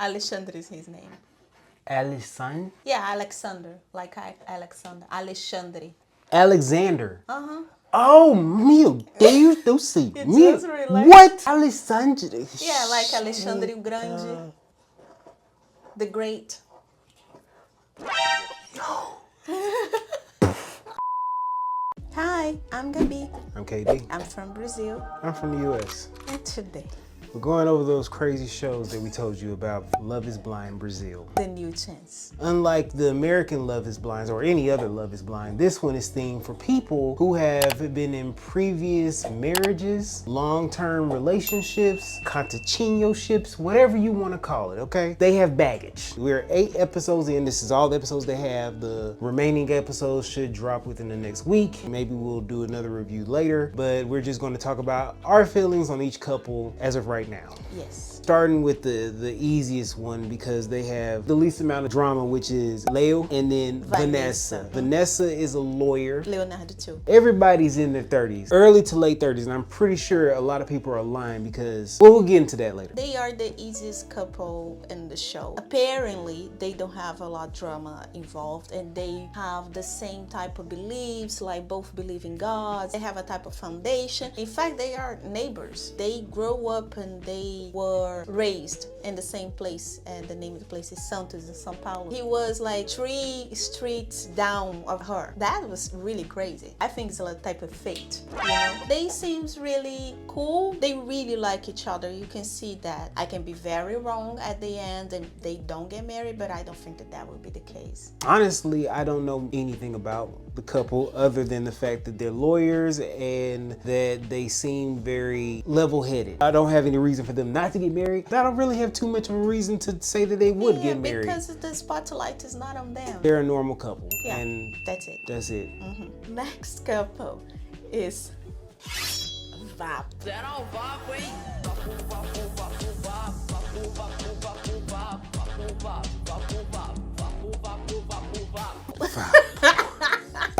Alexandre is his name. Alexandre? Yeah, Alexander. Like Alexander. Alexandre. Alexander. Uh-huh. Oh, meu Deus do céu. It does relate. What? Alexandre. Yeah, like Alexandre o Grande. The Great. Hi, I'm Gabi. I'm KD. I'm from Brazil. I'm from the US. And today, We're going over those crazy shows that we told you about. Love is Blind Brazil. the new chance. Unlike the American Love is Blind or any other Love is Blind, this one is themed for people who have been in previous marriages, long-term relationships, contatinho-ships, whatever you want to call it, okay? They have baggage. We're 8 episodes in. This is all the episodes they have. The remaining episodes should drop within the next week. Maybe we'll do another review later, but we're just going to talk about our feelings on each couple as of right now. Yes. Starting with the easiest one because they have the least amount of drama, which is Leo and then Vanessa. Vanessa is a lawyer. Leonardo too. Everybody's in their 30s, early to late 30s, and I'm pretty sure a lot of people are lying because, well, we'll get into that later. They are the easiest couple in the show. Apparently, they don't have a lot of drama involved and they have the same type of beliefs, like both believe in God. They have a type of foundation. In fact, they are neighbors. They grow up and they were raised in the same place, and the name of the place is Santos in São Paulo. He was like 3 streets down of her. That was really crazy. I think it's a type of fate, you know? They seems really cool. They really like each other. You can see that. I can be very wrong at the end and they don't get married, but I don't think that that will be the case. Honestly, I don't know anything about the couple other than the fact that they're lawyers and that they seem very level-headed. I don't have any reason for them not to get married. I don't really have too much of a reason to say that they would get married. Because the spotlight is not on them. They're a normal couple. Yeah, and that's it. That's it. Next couple is Vapo.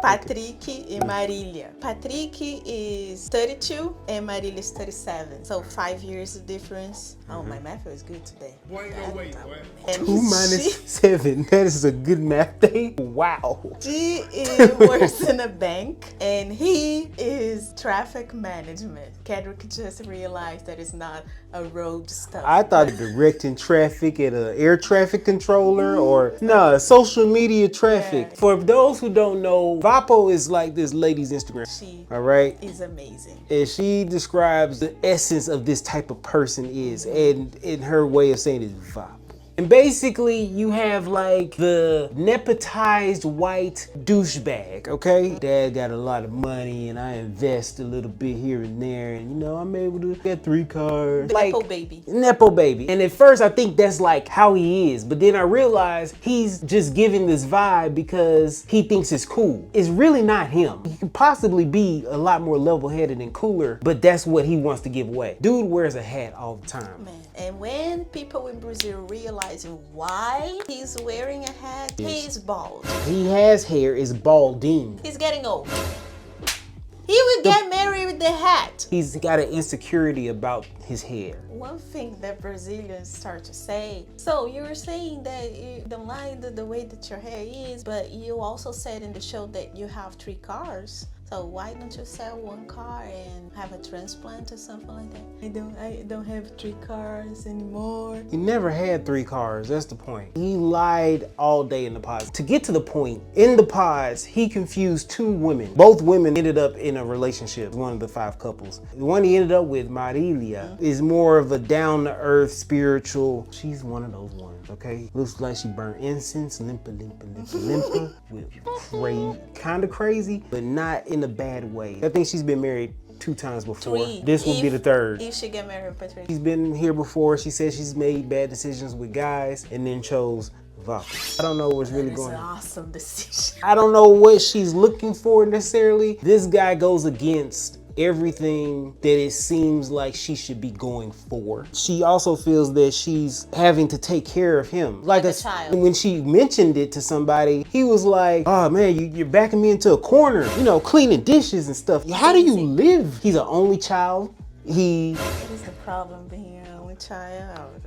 Patrick e Marília. Patrick is 32 and Marília is 37. So 5 years of difference. Oh, my math was good today. Wait. 2 minus 7. That is a good math day. Wow. She works in a bank and he is traffic management. Kedrick just realized that it's not a road stuff. I thought directing traffic at an air traffic controller or social media traffic. Yeah. For those who don't know, Vapo is like this lady's Instagram. She all right, is amazing. and she describes the essence of this type of person is, and in her way of saying it is Vapo. And basically, you have like the nepotized white douchebag, okay? Dad got a lot of money and I invest a little bit here and there, and you know, I'm able to get 3 cars. The Nepo baby. Nepo baby. And at first I think that's like how he is, but then I realized he's just giving this vibe because he thinks it's cool. It's really not him. He could possibly be a lot more level-headed and cooler, but that's what he wants to give away. Dude wears a hat all the time. Man. And when people in Brazil realizing why he's wearing a hat, he's bald. He has hair, is balding. He's getting old. He will get married with the hat. He's got an insecurity about his hair. One thing that Brazilians start to say, so you were saying that you don't like the way that your hair is, but you also said in the show that you have 3 cars. So why don't you sell 1 car and have a transplant or something like that? I don't have 3 cars anymore. He never had 3 cars, that's the point. He lied all day in the pods. To get to the point, in the pods, he confused 2 women. Both women ended up in a relationship, one of the 5 couples. The one he ended up with, Marília, is more of a down-to-earth, spiritual. She's one of those ones, okay? Looks like she burned incense, limpa, with kind of crazy, but not in a bad way. I think she's been married 2 times before. 3. This will be the 3rd. If she get married with Patrick. She's been here before. She said she's made bad decisions with guys and then chose Vapo. I don't know what's really going on. That's an awesome decision. I don't know what she's looking for necessarily. This guy goes against everything that it seems like she should be going for. She also feels that she's having to take care of him. Like a child. When she mentioned it to somebody, he was like, oh man, you're backing me into a corner, you know, cleaning dishes and stuff. How do you live? He's an only child. What is the problem being an only child.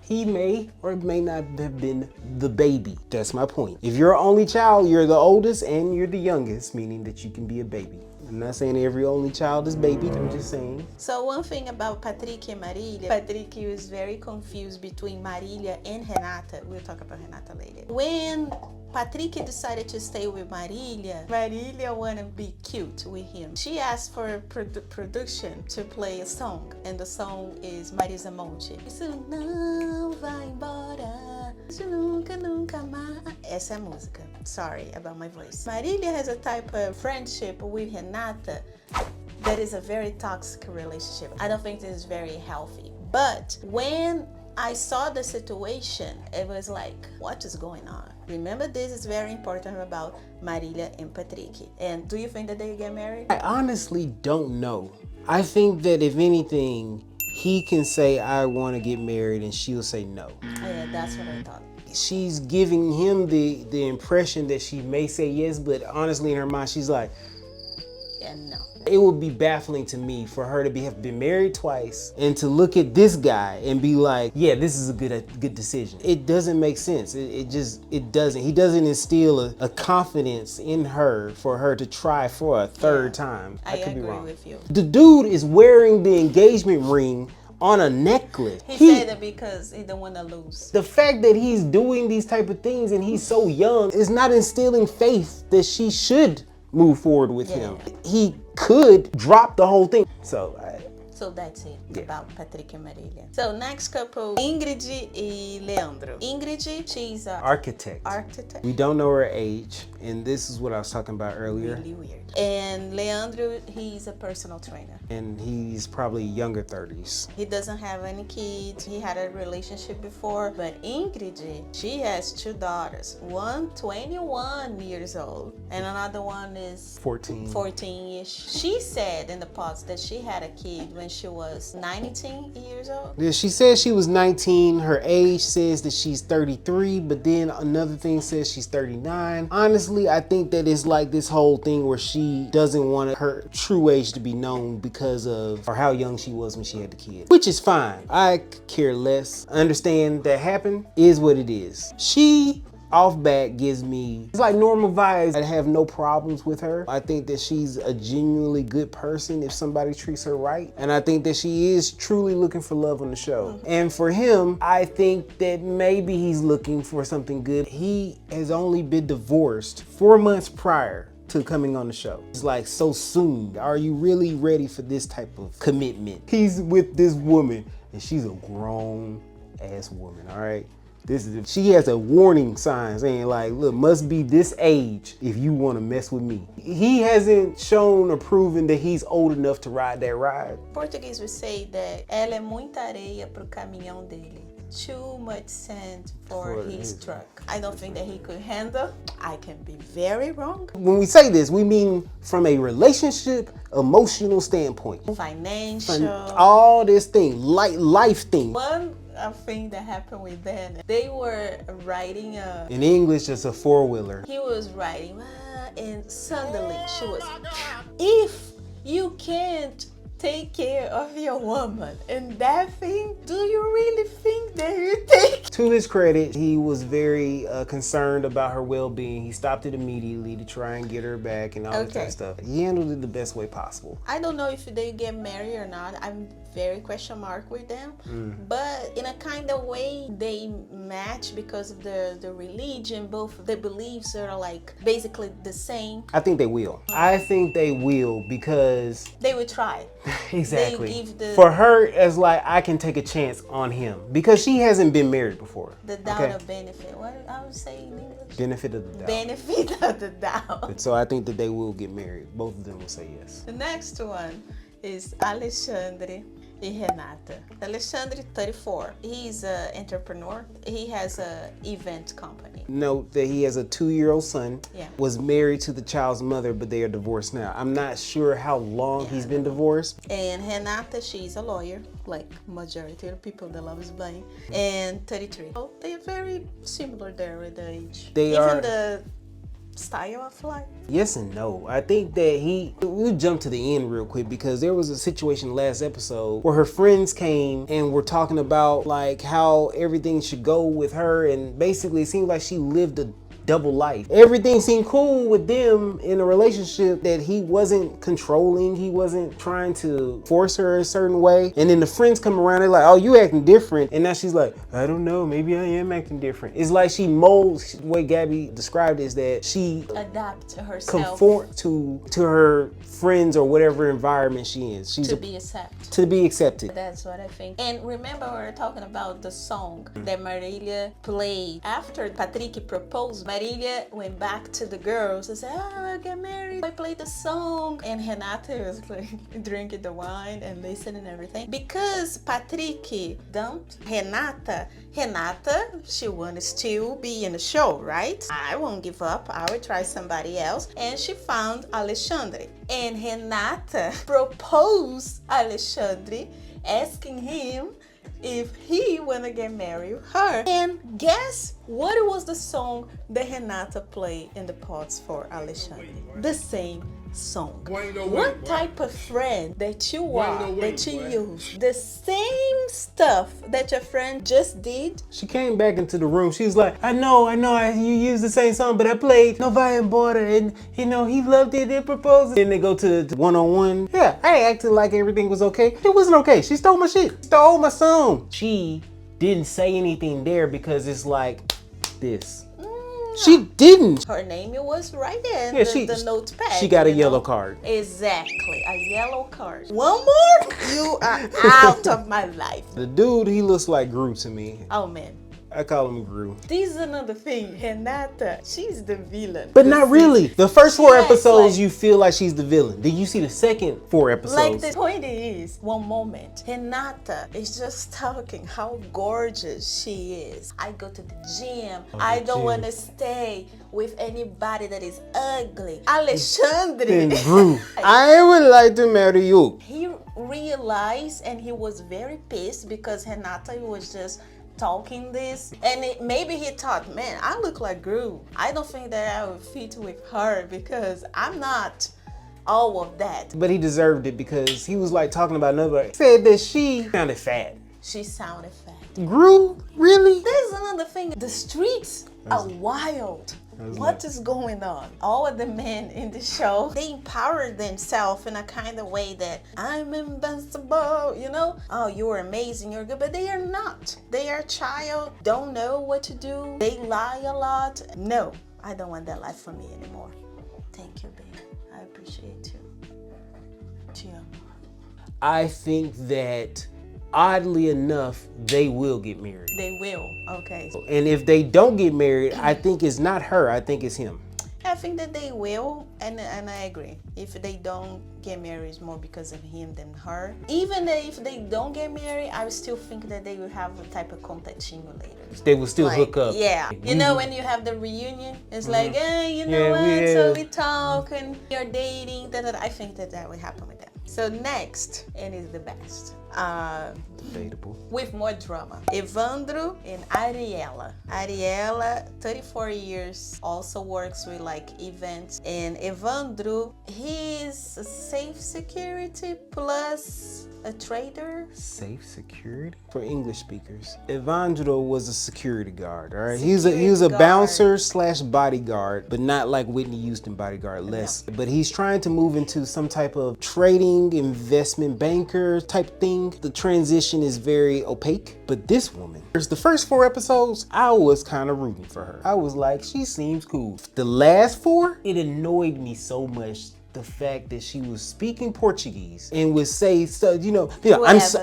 He may or may not have been the baby. That's my point. If you're an only child, you're the oldest and you're the youngest, meaning that you can be a baby. I'm not saying every only child is baby, I'm just saying. So one thing about Patrick and Marília, Patrick was very confused between Marília and Renata. We'll talk about Renata later. When Patrick decided to stay with Marília, Marília wanna be cute with him. She asked for production to play a song, and the song is Marisa Monte. Isso não vai embora, isso nunca, nunca mais. Essa é a música. Sorry about my voice. Marília has a type of friendship with Renata that is a very toxic relationship. I don't think this is very healthy. But when I saw the situation, it was like, what is going on? Remember, this is very important about Marília and Patrick. And do you think that they get married? I honestly don't know. I think that if anything, he can say, I want to get married, and she'll say no. Oh, yeah, that's what I thought. She's giving him the impression that she may say yes, but honestly in her mind, she's like, Yeah, no. It would be baffling to me for her to have been married twice and to look at this guy and be like, yeah, this is a good decision. It doesn't make sense. It doesn't. He doesn't instill a confidence in her for her to try for a third time. I could be agree wrong. with you. The dude is wearing the engagement ring on a necklace. He said that because he don't want to lose. The fact that he's doing these type of things and he's so young is not instilling faith that she should move forward with him. He could drop the whole thing. So that's it about Patrick and Marília. So next couple, Ingrid e Leandro. Ingrid, she's an architect. We don't know her age, and this is what I was talking about earlier. Really weird. And Leandro, he's a personal trainer. And he's probably younger 30s. He doesn't have any kids. He had a relationship before, but Ingrid, she has 2 daughters. One 21 years old, and another one is 14-ish. She said in the post that she had a kid when she was 19 years old. Yeah, she says she was 19. Her age says that she's 33, but then another thing says she's 39. Honestly, I think that it's like this whole thing where she doesn't want her true age to be known because of or how young she was when she had the kid, which is fine. I care less. I understand that happened is what it is. She off bat gives me, it's like normal vibes. I have no problems with her. I think that she's a genuinely good person if somebody treats her right. And I think that she is truly looking for love on the show. And for him, I think that maybe he's looking for something good. He has only been divorced 4 months prior to coming on the show. It's like so soon. Are you really ready for this type of commitment? He's with this woman and she's a grown ass woman, all right? She has a warning sign saying like, look, must be this age if you want to mess with me. He hasn't shown or proven that he's old enough to ride that ride. Portuguese would say that ela é muita areia pro caminhão dele. Too much sand for his truck. I don't think that he could handle. I can be very wrong. When we say this, we mean from a relationship, emotional standpoint. Financial. All this thing, life thing. One thing that happened with them, they were riding in English, it's a 4-wheeler. He was riding and suddenly she was, if you can't take care of your woman and that thing, do you really think that you take? To his credit, he was very concerned about her well-being. He stopped it immediately to try and get her back and all that kind of stuff. He handled it the best way possible. I don't know if they get married or not. I'm very question mark with them, but in a kind of way they match because of the religion. Both the beliefs are like basically the same. I think they will. I think they will because they will try. Exactly. They give for her, as like, I can take a chance on him because she hasn't been married before. The doubt of benefit. What I would say in English? Benefit of the doubt. Benefit of the doubt. So I think that they will get married. Both of them will say yes. The next one is Alexandre e Renata. Alexandre, 34. He's an entrepreneur. He has an event company. Note that he has a 2-year-old son. Yeah. Was married to the child's mother, but they are divorced now. I'm not sure how long he's been divorced. And Renata, she's a lawyer, like majority of people that love Spain. And 33. So they're very similar there with the age. They Even are. style of life? Yes and no. I think that we'll jump to the end real quick because there was a situation last episode where her friends came and were talking about like how everything should go with her, and basically it seemed like she lived a double life. Everything seemed cool with them in a relationship, that he wasn't controlling, he wasn't trying to force her a certain way. And then the friends come around, they're like, oh, you acting different. And now she's like, I don't know, maybe I am acting different. It's like she molds, the way Gabby described it is that she adapt herself, conform to her friends or whatever environment she is. She's to be accepted. To be accepted. That's what I think. And remember, we were talking about the song that Marília played after Patrick proposed. Marília went back to the girls and said, I'll get married. I played the song. And Renata was like drinking the wine and listening and everything. Because Patrick dumped Renata, she wanted to still be in the show, right? I won't give up. I will try somebody else. And she found Alexandre. And Renata proposed Alexandre, asking him if he wanna get married with her. And guess what was the song that Renata played in the pots for Alexandre? The same song. What type of friend that you are, that you use the same stuff that your friend just did? She came back into the room. She was like, I know, you used the same song, but I played Nova and Border, and you know, he loved it and proposed. Then they go to the one-on-one. Yeah, I acted like everything was okay. It wasn't okay. She stole my shit, stole my song. She didn't say anything there because it's like this. She didn't. Her name was right there in the notepad. She got a yellow card. Exactly, a yellow card. One more, you are out of my life. The dude, he looks like Gru to me. Oh man. I call him Gru. This is another thing. Renata, she's the villain. But not really. The first 4 episodes, you feel like she's the villain. Did you see the second 4 episodes? Like the point is, one moment, Renata is just talking how gorgeous she is. I go to the gym. I don't want to stay with anybody that is ugly. Alexandre. And Gru, I would like to marry you. He realized, and he was very pissed because Renata was just talking this, and maybe he thought, man, I look like Gru. I don't think that I would fit with her because I'm not all of that. But he deserved it because he was like talking about another. Said that she sounded fat. She sounded fat. Gru? Really? There's another thing. The streets are wild. What is going on? All of the men in the show, they empower themselves in a kind of way that I'm invincible, you know? Oh, you're amazing, you're good, but they are not. They are a child, don't know what to do. They lie a lot. No, I don't want that life for me anymore. Thank you, babe. I appreciate you. Te amo. I think that oddly enough, they will get married. They will, okay. And if they don't get married, I think it's not her, I think it's him. I think that they will, and I agree. If they don't get married, it's more because of him than her. Even if they don't get married, I still think that they will have a type of contact later. They will still hook up. Yeah. You know, when you have the reunion, it's like, hey, you know what? So we talk and you're dating. I think that will happen with them. So next, and is the best. Debatable. With more drama. Evandro and Ariela. Ariela, 34 years, also works with like events. And Evandro, he's a safe security plus a trader. Safe security? For English speakers. Evandro was a security guard, all right? He was a bouncer / bodyguard, but not like Whitney Houston bodyguard, less. No. But he's trying to move into some type of trading, investment banker type thing. The transition is very opaque, but this woman, the first 4 episodes, I was kind of rooting for her. I was like, she seems cool. The last 4, it annoyed me so much. The fact that she was speaking Portuguese and would say, so, you know,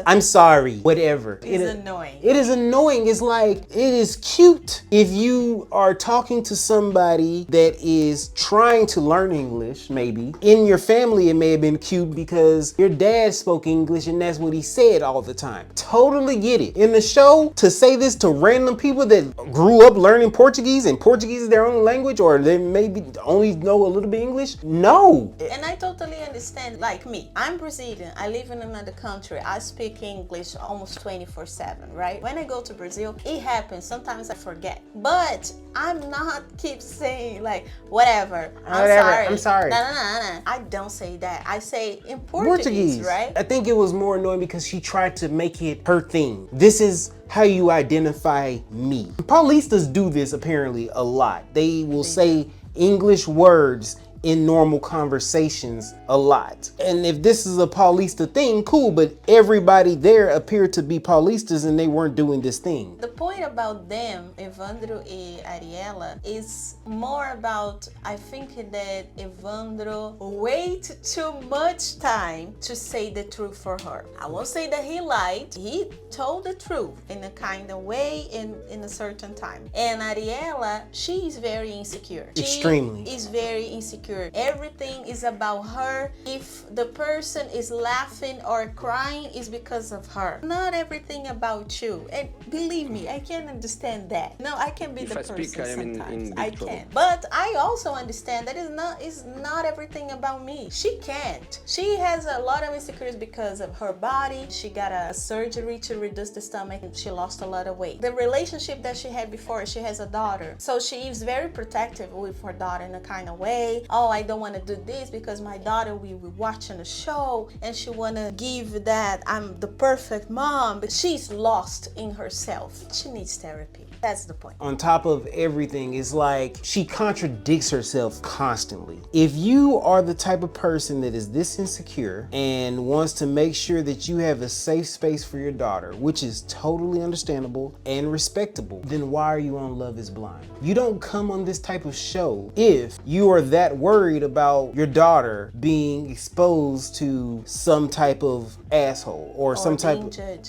I'm sorry, whatever. It's annoying. It is annoying. It's like, it is cute if you are talking to somebody that is trying to learn English, maybe. In your family, it may have been cute because your dad spoke English and that's what he said all the time. Totally get it. In the show, to say this to random people that grew up learning Portuguese and Portuguese is their only language, or they maybe only know a little bit English, no. And I totally understand, like me, I'm Brazilian, I live in another country, I speak English almost 24/7, right? When I go to Brazil, it happens, sometimes I forget. But I'm not keep saying like, whatever, I'm sorry. No. I don't say that. I say in Portuguese, right? I think it was more annoying because she tried to make it her thing. This is how you identify me. Paulistas do this apparently a lot. They will say English words in normal conversations a lot. And if this is a Paulista thing, cool, but everybody there appeared to be Paulistas and they weren't doing this thing. The point about them, Evandro and Ariela, is more about, I think that Evandro wait too much time to say the truth for her. I won't say that he lied. He told the truth in a kind of way in a certain time. And Ariela, she is very insecure. Extremely. She is very insecure. Everything is about her. If the person is laughing or crying, is because of her. Not everything about you. And believe me, I can understand that. No, I can be the person sometimes. I can. But I also understand that it's not everything about me. She can't. She has a lot of insecurities because of her body. She got a surgery to reduce the stomach and she lost a lot of weight. The relationship that she had before, she has a daughter. So she is very protective with her daughter in a kind of way. Oh, I don't want to do this because my daughter will be watching the show and she want to give that I'm the perfect mom. But she's lost in herself. She needs therapy. That's the point. On top of everything, it's like she contradicts herself constantly. If you are the type of person that is this insecure and wants to make sure that you have a safe space for your daughter, which is totally understandable and respectable, then why are you on Love is Blind? You don't come on this type of show if you are that worried about your daughter being exposed to some type of asshole or some type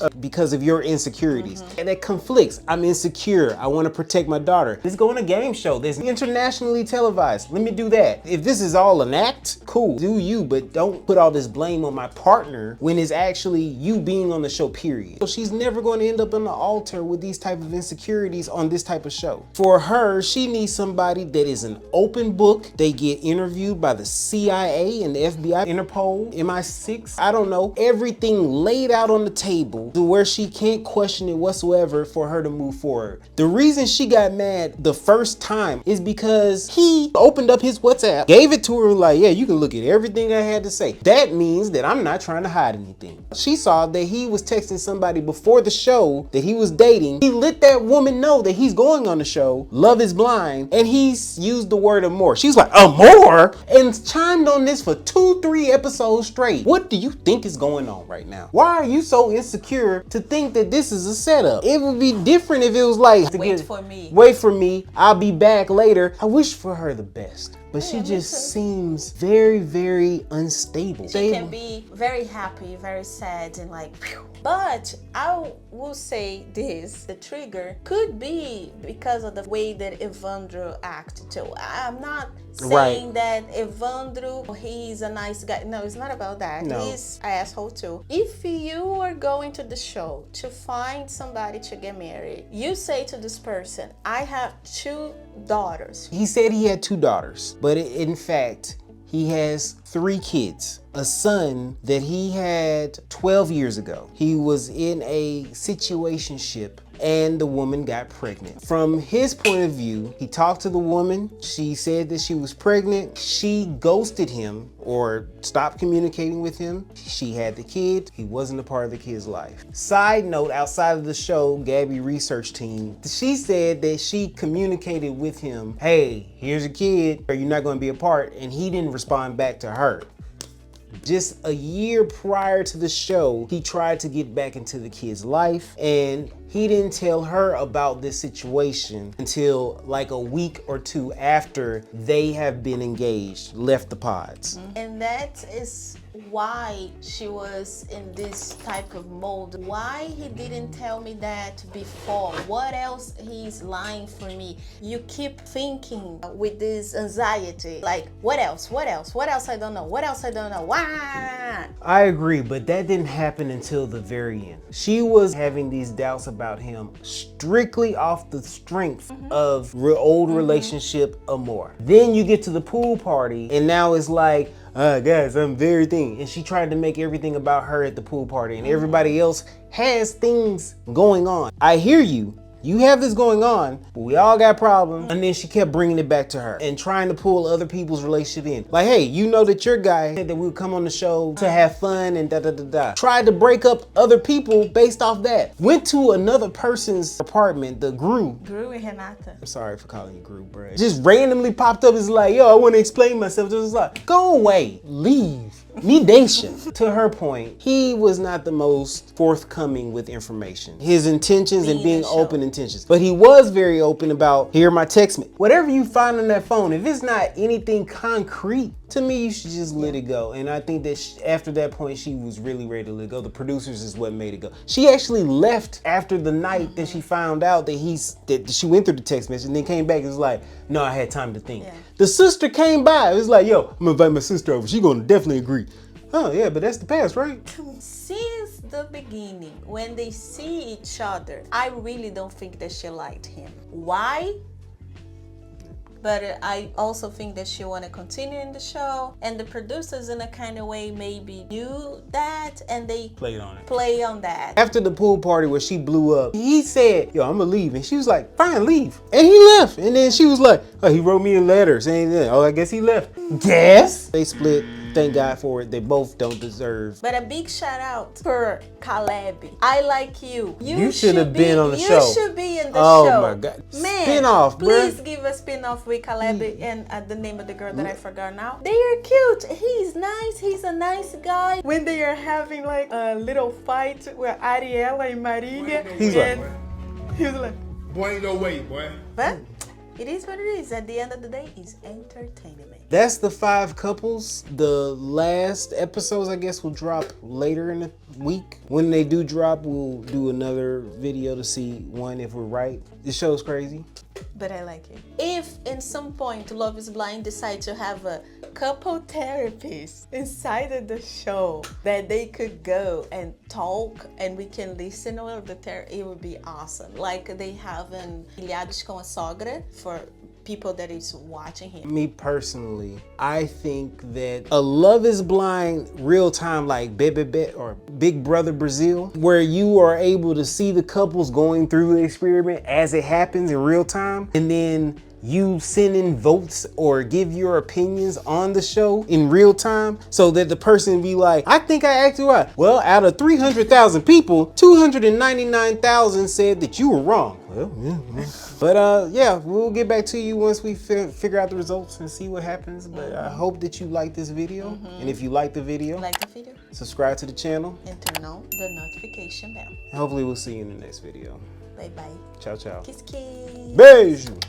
of because of your insecurities. And that conflicts. I'm insecure. I want to protect my daughter. Let's go on a game show that's internationally televised. Let me do that. If this is all an act, cool, do you, but don't put all this blame on my partner when it's actually you being on the show, period. So she's never going to end up on the altar with these type of insecurities on this type of show. For her, she needs somebody that is an open book. They get interviewed by the CIA and the FBI, Interpol, MI6, I don't know. Everything laid out on the table to where she can't question it whatsoever for her to move forward. The reason she got mad the first time is because he opened up his WhatsApp, gave it to her like, yeah, you can look at everything I had to say. That means that I'm not trying to hide anything. She saw that he was texting somebody before the show that he was dating. He let that woman know that he's going on the show, Love is Blind, and he's used the word amor. She's like, amor? And chimed on this for 2-3 episodes straight. What do you think is going on right now? Why are you so insecure to think that this is a setup? It would be different if it was like, wait for me, I'll be back later. I wish for her the best. But she just seems very, very unstable. She can be very happy, very sad, and like, phew. But I will say this, the trigger could be because of the way that Evandro acted too. I'm not saying that Evandro, he's a nice guy. No, it's not about that. No. He's an asshole too. If you are going to the show to find somebody to get married, you say to this person, I have 2 daughters. He said he had 2 daughters, but in fact, he has 3 kids. A son that he had 12 years ago. He was in a situationship and the woman got pregnant. From his point of view, he talked to the woman. She said that she was pregnant. She ghosted him or stopped communicating with him. She had the kid. He wasn't a part of the kid's life. Side note, outside of the show, Gabby research team, she said that she communicated with him, hey, here's a kid, or you're not going to be a part, and he didn't respond back to her. Just a year prior to the show, he tried to get back into the kid's life, and he didn't tell her about this situation until like a week or 2 after they have been engaged, left the pods. And that is why she was in this type of mold. Why he didn't tell me that before? What else he's lying for me? You keep thinking with this anxiety, like what else? What else? What else I don't know? What else I don't know? Why? I agree, but that didn't happen until the very end. She was having these doubts about him strictly off the strength of old relationship amor. Then you get to the pool party and now it's like, guys, I'm very thin. And she tried to make everything about her at the pool party, and everybody else has things going on. I hear you. You have this going on, but we all got problems. And then she kept bringing it back to her and trying to pull other people's relationship in. Like, hey, you know that your guy said that we would come on the show to have fun and da-da-da-da. Tried to break up other people based off that. Went to another person's apartment, the Gringo. Gringo Renata. I'm sorry for calling you Gringo, bro. Just randomly popped up. It's like, yo, I want to explain myself. Just like, go away, leave. Nidation. To her point, he was not the most forthcoming with information. His intentions and being open intentions. But he was very open about, here are my text messages. Whatever you find on that phone, if it's not anything concrete, to me, you should just let it go. And I think that after that point, she was really ready to let go. The producers is what made it go. She actually left after the night that she found out that she went through the text message and then came back and was like, no, I had time to think. Yeah. The sister came by. It was like, yo, I'm gonna invite my sister over. She gonna definitely agree. Oh yeah, but that's the past, right? Since the beginning, when they see each other, I really don't think that she liked him. Why? But I also think that she want to continue in the show, and the producers in a kind of way maybe knew that, and they play on that. After the pool party where she blew up, he said, yo, I'm gonna leave. And she was like, fine, leave. And he left. And then she was like, oh, he wrote me a letter saying that. Oh, I guess he left. Guess. They split. Thank God for it. They both don't deserve. But a big shout out for Caleb. I like you. You should have been on the show. You should be in the show. Oh my God. Man, spin-off, please give a spin-off with Caleb and the name of the girl that I forgot now. They are cute. He's nice. He's a nice guy. When they are having like a little fight with Ariela and Marília, he was like, boy, ain't no way, boy. But it is what it is. At the end of the day, it's entertainment. That's the 5 couples. The last episodes, I guess, will drop later in the week. When they do drop, we'll do another video to see, if we're right. This show's crazy. But I like it. If in some point Love is Blind decide to have a couple therapist inside of the show that they could go and talk and we can listen to the therapy, it would be awesome. Like they have an Ilhados com a Sogra for people that is watching him. Me personally, I think that a Love is Blind real time like Bebe or Big Brother Brazil, where you are able to see the couples going through the experiment as it happens in real time, and then you send in votes or give your opinions on the show in real time so that the person be like, I think I acted right. Well, out of 300,000 people, 299,000 said that you were wrong. Well, yeah. But yeah, we'll get back to you once we figure out the results and see what happens. But I hope that you like this video. And if you like the video, subscribe to the channel and turn on the notification bell. And hopefully we'll see you in the next video. Bye bye. Ciao, ciao. Kiss, kiss. Beijo.